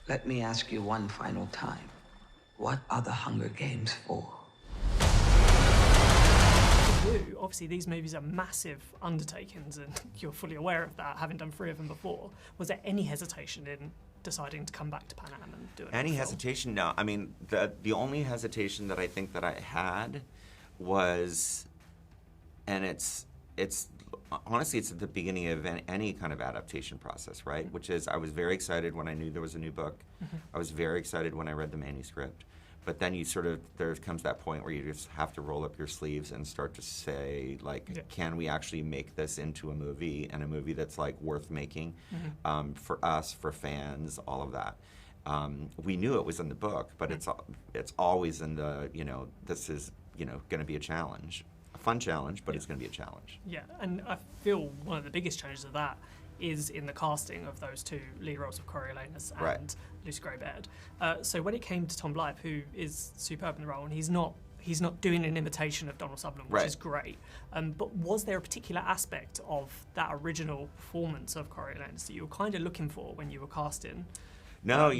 Let me ask you one final time. What are the Hunger Games for? For you, obviously these movies are massive undertakings and you're fully aware of that, having done 3 of them before. Was there any hesitation in deciding to come back to Pan Am and do it? Any hesitation? No. I mean, the only hesitation that I think that I had was, and it's honestly, it's at the beginning of any kind of adaptation process, right? Mm-hmm. Which is, I was very excited when I knew there was a new book. Mm-hmm. I was very excited when I read the manuscript. But then you there comes that point where you just have to roll up your sleeves and start to say, like, can we actually make this into a movie, and a movie that's, like, worth making for us, for fans, all of that. We knew it was in the book, but it's always in the, this is, going to be a challenge. A fun challenge, but it's going to be a challenge. Yeah, and I feel one of the biggest challenges of that is in the casting of those 2 lead roles of Coriolanus and Lucy Gray Baird. So when it came to Tom Blythe, who is superb in the role, and he's not doing an imitation of Donald Sutherland, which is great. But was there a particular aspect of that original performance of Coriolanus that you were kind of looking for when you were casting? No,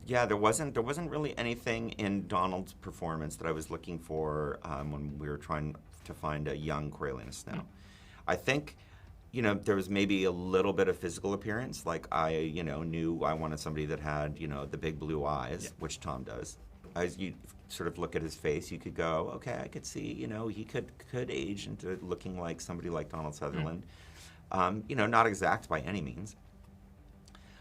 there wasn't really anything in Donald's performance that I was looking for when we were trying to find a young Coriolanus now. I think, there was maybe a little bit of physical appearance. Like I, knew I wanted somebody that had, the big blue eyes, which Tom does. As you sort of look at his face, you could go, okay, I could see, he could age into looking like somebody like Donald Sutherland. Not exact by any means.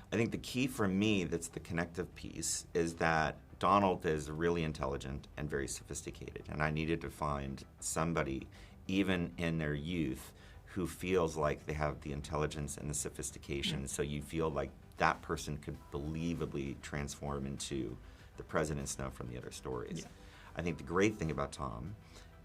I think the key for me that's the connective piece is that Donald is really intelligent and very sophisticated, and I needed to find somebody, even in their youth, who feels like they have the intelligence and the sophistication, so you feel like that person could believably transform into the President Snow from the other stories. Yeah. I think the great thing about Tom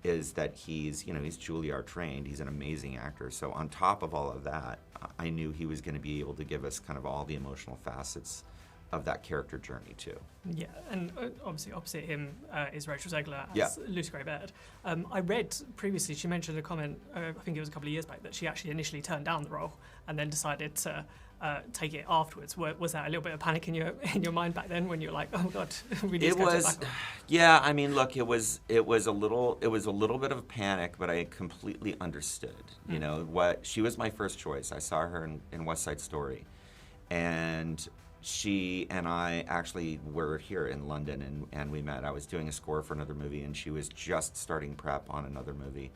is that he's Juilliard trained, he's an amazing actor, so on top of all of that, I knew he was going to be able to give us kind of all the emotional facets of that character journey too. Yeah, and obviously opposite him is Rachel Zegler as Lucy Gray Baird. I read previously, she mentioned a comment, I think it was a couple of years back, that she actually initially turned down the role and then decided to take it afterwards. Was that a little bit of panic in your mind back then when you were like, oh God, we need to go back on? Yeah, I mean, look, it was a little bit of panic, but I completely understood. She was my first choice. I saw her in West Side Story, and she and I actually were here in London, and we met. I was doing a score for another movie, and she was just starting prep on another movie.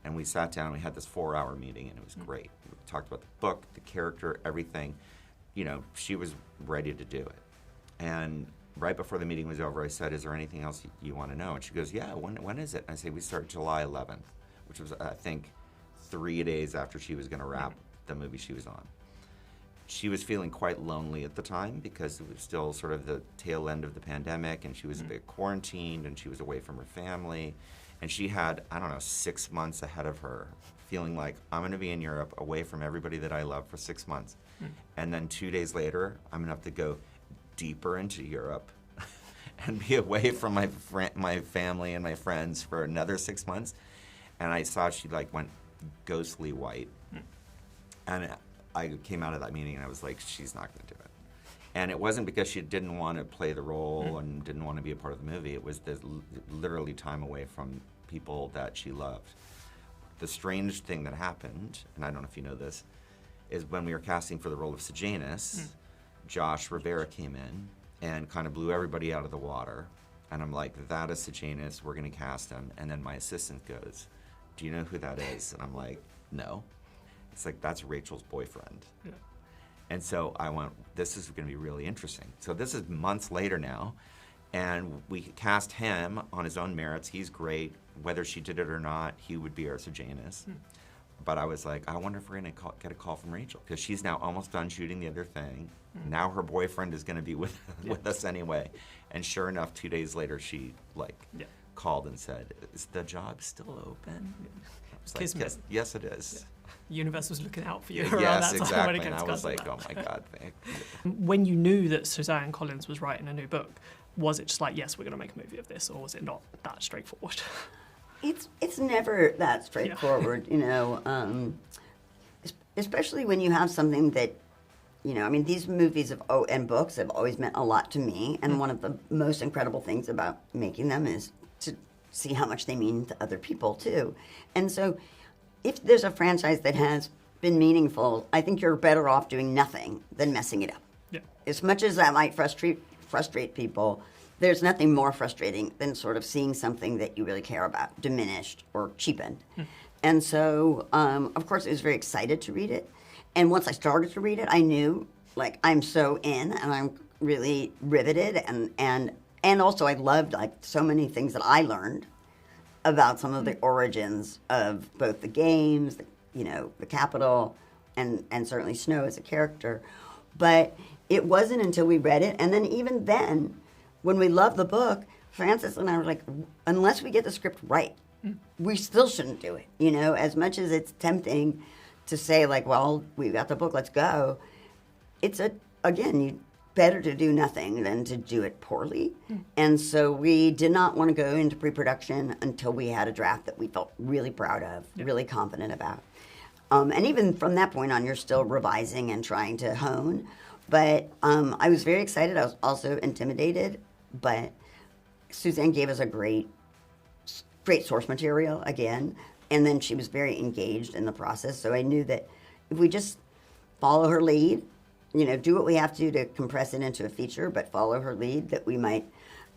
And we sat down, we had this 4-hour meeting, and it was great. We talked about the book, the character, everything. She was ready to do it. And right before the meeting was over, I said, is there anything else you want to know? And she goes, yeah, when is it? And I say, we start July 11th, which was, I think, 3 days after she was going to wrap the movie she was on. She was feeling quite lonely at the time because it was still sort of the tail end of the pandemic, and she was a bit quarantined, and she was away from her family. And she had, 6 months ahead of her, feeling like, I'm going to be in Europe away from everybody that I love for 6 months. And then 2 days later, I'm going to have to go deeper into Europe and be away from my family and my friends for another 6 months. And I saw she went ghostly white. And I came out of that meeting and I was like, she's not going to do it. And it wasn't because she didn't want to play the role and didn't want to be a part of the movie. It was literally time away from people that she loved. The strange thing that happened, and I don't know if you know this, is when we were casting for the role of Sejanus, Josh Rivera came in and kind of blew everybody out of the water. And I'm like, that is Sejanus, we're going to cast him. And then my assistant goes, do you know who that is? And I'm like, no. It's like, that's Rachel's boyfriend. Yeah. And so I went, this is going to be really interesting. So this is months later now, and we cast him on his own merits. He's great. Whether she did it or not, he would be our Sejanus. But I was like, I wonder if we're going to get a call from Rachel, because she's now almost done shooting the other thing. Now her boyfriend is going to be with us anyway. And sure enough, 2 days later, she called and said, is the job still open? I was like, yes, it is. Universe was looking out for you around that time when it came to and I was like, oh my God, thank you. When you knew that Suzanne Collins was writing a new book, was it just like, yes, we're going to make a movie of this, or was it not that straightforward? It's never that straightforward, especially when you have something that I mean, these movies and books have always meant a lot to me, and one of the most incredible things about making them is to see how much they mean to other people, too. And so if there's a franchise that has been meaningful, I think you're better off doing nothing than messing it up. Yeah. As much as that might frustrate people, there's nothing more frustrating than sort of seeing something that you really care about diminished or cheapened. And so, of course, I was very excited to read it. And once I started to read it, I knew, like, I'm so in, and I'm really riveted. And also, I loved, like, so many things that I learned about some of the origins of both the games, the Capitol, and certainly Snow as a character. But it wasn't until we read it, and then even then, when we loved the book, Frances and I were like, unless we get the script right, we still shouldn't do it. As much as it's tempting to say, like, well, we got the book, let's go. It's again, better to do nothing than to do it poorly. And so we did not want to go into pre-production until we had a draft that we felt really proud of, really confident about. And even from that point on, you're still revising and trying to hone. But I was very excited. I was also intimidated. But Suzanne gave us a great source material again. And then she was very engaged in the process. So I knew that if we just follow her lead, do what we have to compress it into a feature, but follow her lead, that we might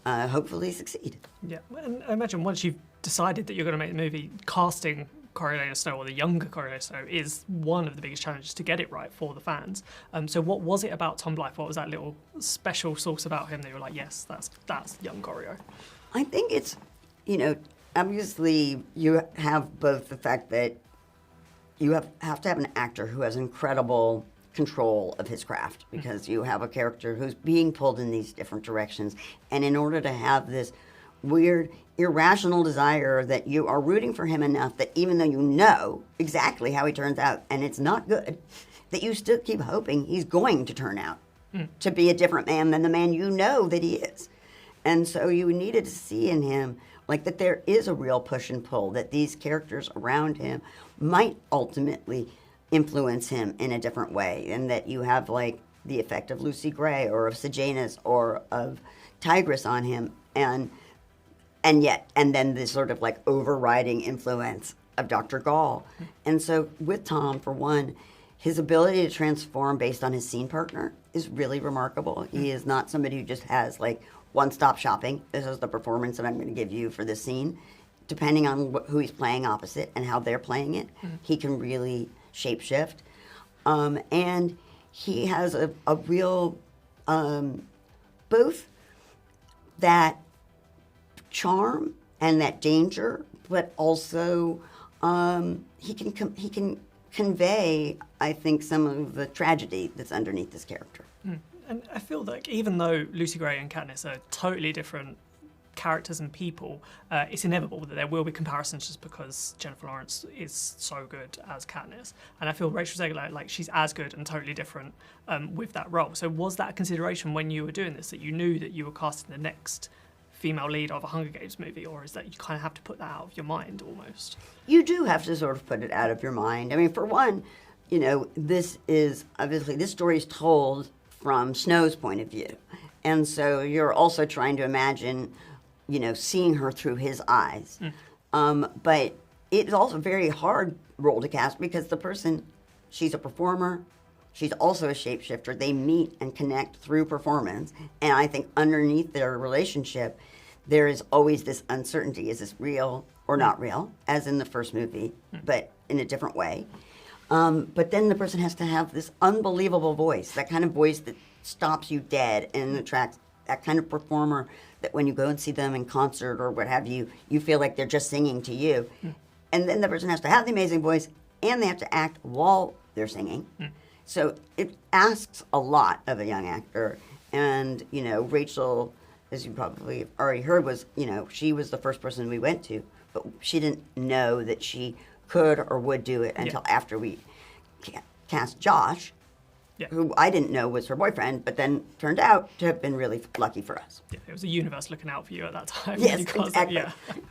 hopefully succeed. Yeah, and I imagine once you've decided that you're going to make the movie, casting Coriolanus Snow, or the younger Coriolanus Snow, is one of the biggest challenges to get it right for the fans. So what was it about Tom Blythe? What was that little special sauce about him that you were like, yes, that's young Corio? I think it's, obviously you have both the fact that you have to have an actor who has incredible control of his craft, because you have a character who's being pulled in these different directions, and in order to have this weird, irrational desire that you are rooting for him enough that even though you know exactly how he turns out and it's not good, that you still keep hoping he's going to turn out to be a different man than the man you know that he is. And so you needed to see in him, like, that there is a real push and pull, that these characters around him might ultimately influence him in a different way, and that you have, like, the effect of Lucy Gray or of Sejanus or of Tigress on him, and then this sort of, like, overriding influence of Dr. Gall. And so with Tom, for one, his ability to transform based on his scene partner is really remarkable. He is not somebody who just has, like, one-stop shopping. This is the performance that I'm going to give you for this scene. Depending on who he's playing opposite and how they're playing it, he can really shapeshift. And he has a real, both that charm and that danger, but also he can convey, I think, some of the tragedy that's underneath this character. And I feel like even though Lucy Gray and Katniss are totally different characters and people, it's inevitable that there will be comparisons just because Jennifer Lawrence is so good as Katniss. And I feel Rachel Zegler, like, she's as good and totally different with that role. So was that a consideration when you were doing this, that you knew that you were casting the next female lead of a Hunger Games movie, or is that you kind of have to put that out of your mind almost? You do have to sort of put it out of your mind. I mean, for one, this story is told from Snow's point of view. And so you're also trying to imagine, seeing her through his eyes. But it's also a very hard role to cast, because the person, she's a performer, she's also a shapeshifter. They meet and connect through performance. And I think underneath their relationship, there is always this uncertainty. Is this real or not real? As in the first movie, but in a different way. But then the person has to have this unbelievable voice, that kind of voice that stops you dead and attracts that kind of performer that when you go and see them in concert or what have you, you feel like they're just singing to you. And then the person has to have the amazing voice, and they have to act while they're singing. So it asks a lot of a young actor. And, Rachel, as you probably already heard, was, she was the first person we went to, but she didn't know that she could or would do it until after we cast Josh, who I didn't know was her boyfriend, but then turned out to have been really lucky for us. Yeah, it was a universe looking out for you at that time. Yes, exactly.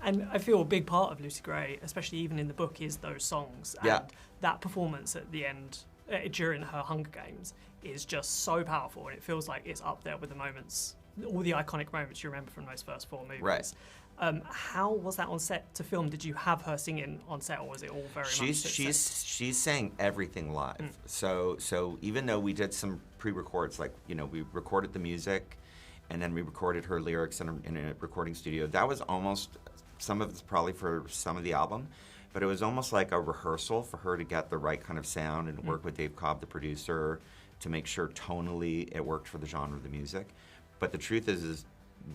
And I feel a big part of Lucy Gray, especially even in the book, is those songs. And that performance at the end during her Hunger Games is just so powerful, and it feels like it's up there with the moments, all the iconic moments you remember from those first 4 movies. Right. How was that on set to film? Did you have her singing on set, or was it all very much She sang everything live. So even though we did some pre-records, like, you know, we recorded the music, and then we recorded her lyrics in a recording studio. That was almost, some of it's probably for some of the album, but it was almost like a rehearsal for her to get the right kind of sound and work with Dave Cobb, the producer, to make sure tonally it worked for the genre of the music. But the truth is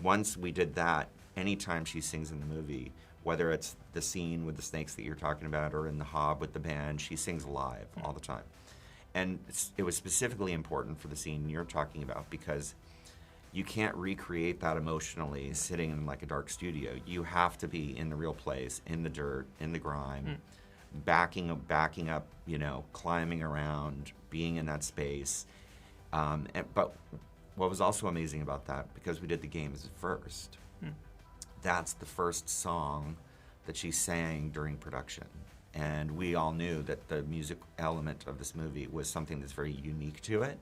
once we did that, anytime she sings in the movie, whether it's the scene with the snakes that you're talking about or in the Hob with the band, she sings live all the time. And it was specifically important for the scene you're talking about because you can't recreate that emotionally sitting in like a dark studio. You have to be in the real place, in the dirt, in the grime, backing up, you know, climbing around, being in that space. But what was also amazing about that, because we did the games first, that's the first song that she sang during production. And we all knew that the music element of this movie was something that's very unique to it.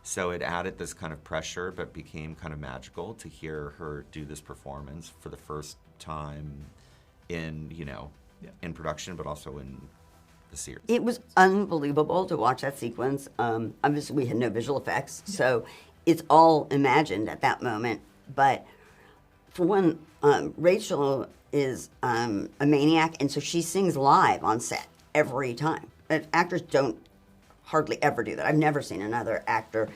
So it added this kind of pressure, but became kind of magical to hear her do this performance for the first time in, you know, in production, but also in the series. It was unbelievable to watch that sequence. Obviously, we had no visual effects, so it's all imagined at that moment. But for one, Rachel is a maniac, and so she sings live on set every time. Actors don't hardly ever do that. I've never seen another actor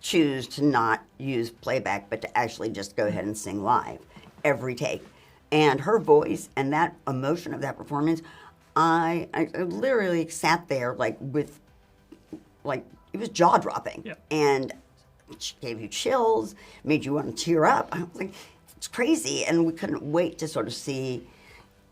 choose to not use playback, but to actually just go ahead and sing live every take. And her voice and that emotion of that performance, I literally sat there like it was jaw dropping, and it gave you chills, made you want to tear up. I was like, it's crazy, and we couldn't wait to sort of see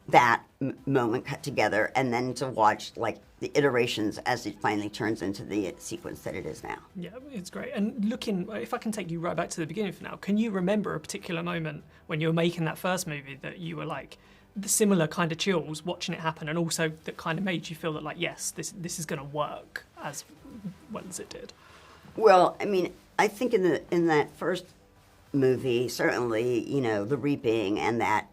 that moment cut together, and then to watch like the iterations as it finally turns into the sequence that it is now. Yeah, it's great. And looking, if I can take you right back to the beginning for now, can you remember a particular moment when you were making that first movie that you were like, the similar kind of chills watching it happen, and also that kind of made you feel that like, yes, this is going to work as well as it did? Well, I mean, I think in that first movie, certainly, you know, the reaping and that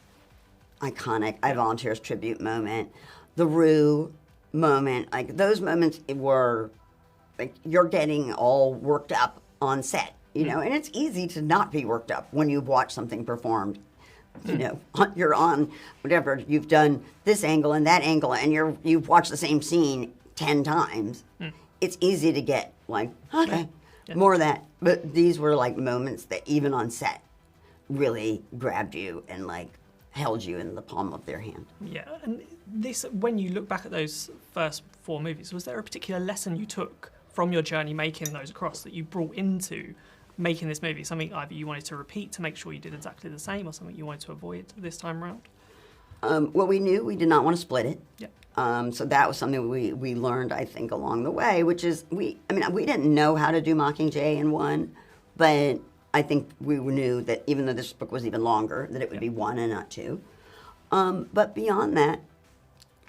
iconic I Volunteers tribute moment, the Rue moment, like those moments were like you're getting all worked up on set, you know, and it's easy to not be worked up when you watch something performed. You know, you're on whatever, you've done this angle and that angle, and you've watched the same scene 10 times. It's easy to get like, okay, more of that. But these were like moments that even on set really grabbed you and like held you in the palm of their hand. Yeah, and this, when you look back at those first 4 movies, was there a particular lesson you took from your journey making those across that you brought into making this movie? Something either you wanted to repeat to make sure you did exactly the same, or something you wanted to avoid this time around? Well, we knew we did not want to split it. Yeah. So that was something we learned, I think, along the way, which is we didn't know how to do Mockingjay in 1, but I think we knew that even though this book was even longer, that it would be 1 and not 2. But beyond that,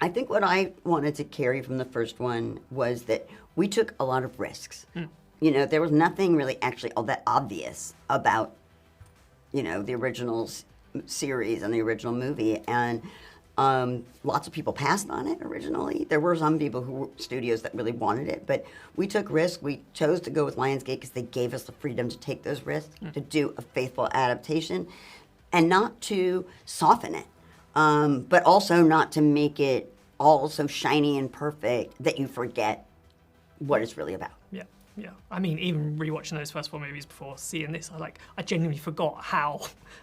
I think what I wanted to carry from the first one was that we took a lot of risks. You know, there was nothing really actually all that obvious about, you know, the original series and the original movie. And lots of people passed on it originally. There were some studios that really wanted it, but we took risks. We chose to go with Lionsgate because they gave us the freedom to take those risks, to do a faithful adaptation, and not to soften it, but also not to make it all so shiny and perfect that you forget what it's really about. Yeah. I mean, even rewatching those first 4 movies before seeing this, I genuinely forgot how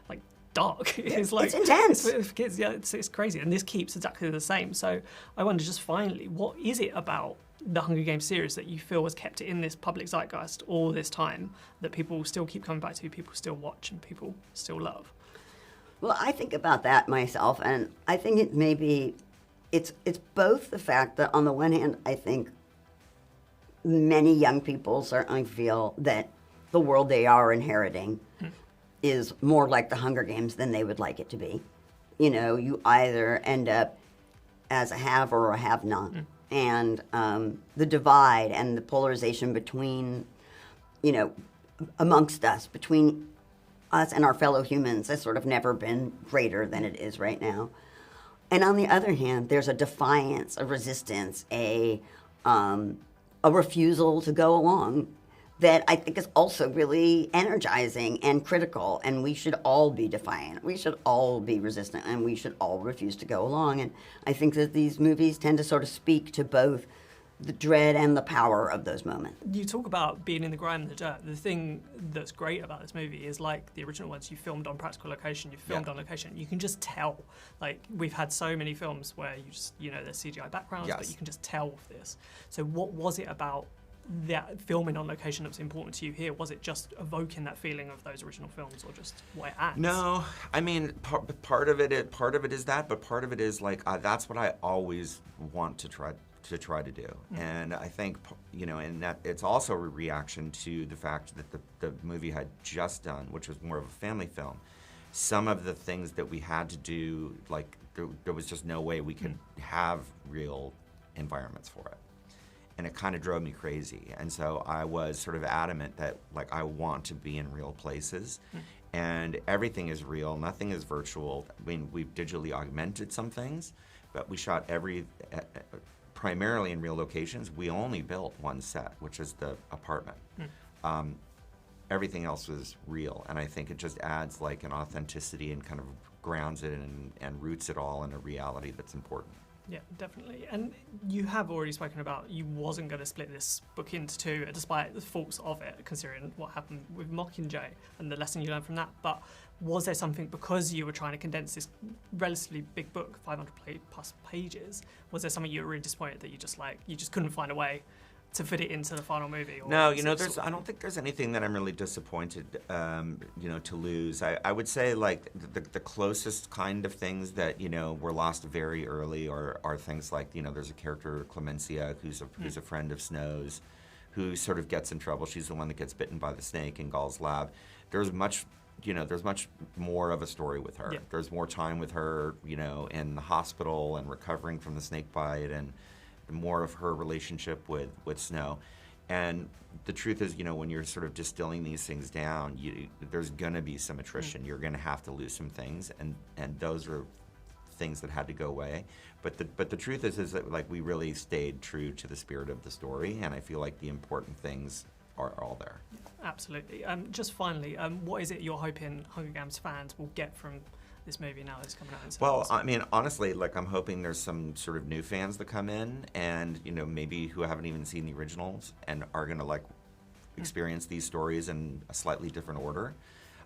like dark it is. Like, it's intense. For kids, yeah, it's crazy, and this keeps exactly the same. So I wonder, just finally, what is it about the Hunger Games series that you feel has kept it in this public zeitgeist all this time, that people still keep coming back to, people still watch, and people still love? Well, I think about that myself, and I think it's both the fact that on the one hand, I think many young people certainly feel that the world they are inheriting is more like the Hunger Games than they would like it to be. You know, you either end up as a have or a have not. and the divide and the polarization between, amongst us, between us and our fellow humans has sort of never been greater than it is right now. And on the other hand, there's a defiance, a resistance, a refusal to go along that I think is also really energizing and critical, and we should all be defiant. We should all be resistant, and we should all refuse to go along. And I think that these movies tend to sort of speak to both the dread and the power of those moments. You talk about being in the grime and the dirt. The thing that's great about this movie is, like the original ones, you filmed on practical location, you filmed on location. You can just tell. Like, we've had so many films where you just, there's CGI backgrounds, but you can just tell with this. So what was it about that filming on location that was important to you here? Was it just evoking that feeling of those original films, or just what it adds? No, I mean, part of it is that, but part of it is like that's what I always want to try to do. And I think, and that it's also a reaction to the fact that the movie had just done, which was more of a family film. Some of the things that we had to do, like there was just no way we could have real environments for it. And it kind of drove me crazy. And so I was sort of adamant that, like, I want to be in real places. And everything is real, nothing is virtual. I mean, we've digitally augmented some things, but we shot primarily in real locations. We only built one set, which is the apartment. Everything else was real, and I think it just adds like an authenticity and kind of grounds it and roots it all in a reality that's important. Yeah, definitely. And you have already spoken about you wasn't going to split this book into two, despite the faults of it, considering what happened with Mockingjay and the lesson you learned from that. But was there something, because you were trying to condense this relatively big book, 500 plus pages, was there something you were really disappointed that you just couldn't find a way to fit it into the final movie? Or no, I don't think there's anything that I'm really disappointed, to lose. I would say like the closest kind of things that were lost very early are things like there's a character, Clemencia, who's a friend of Snow's, who sort of gets in trouble. She's the one that gets bitten by the snake in Gall's lab. There's much more of a story with her. Yeah. There's more time with her, in the hospital and recovering from the snake bite, and more of her relationship with Snow. And the truth is, when you're sort of distilling these things down, there's going to be some attrition. You're going to have to lose some things, and those are things that had to go away. But the truth is that like we really stayed true to the spirit of the story, and I feel like the important things are all there. Absolutely. Just finally, what is it you're hoping Hunger Games fans will get from this movie now that's coming out in Well, cinemas? I mean, honestly, like I'm hoping there's some sort of new fans that come in and, maybe who haven't even seen the originals and are going to like experience these stories in a slightly different order.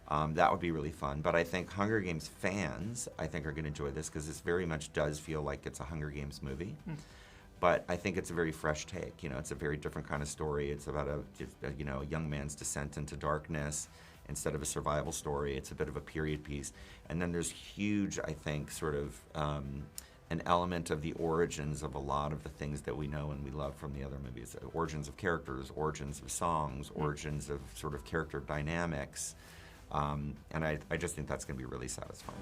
That would be really fun. But I think Hunger Games fans, are going to enjoy this because this very much does feel like it's a Hunger Games movie. But I think it's a very fresh take. It's a very different kind of story. It's about a young man's descent into darkness. Instead of a survival story, it's a bit of a period piece. And then there's huge, I think, sort of an element of the origins of a lot of the things that we know and we love from the other movies. Origins of characters, origins of songs, origins of sort of character dynamics. And I just think that's going to be really satisfying.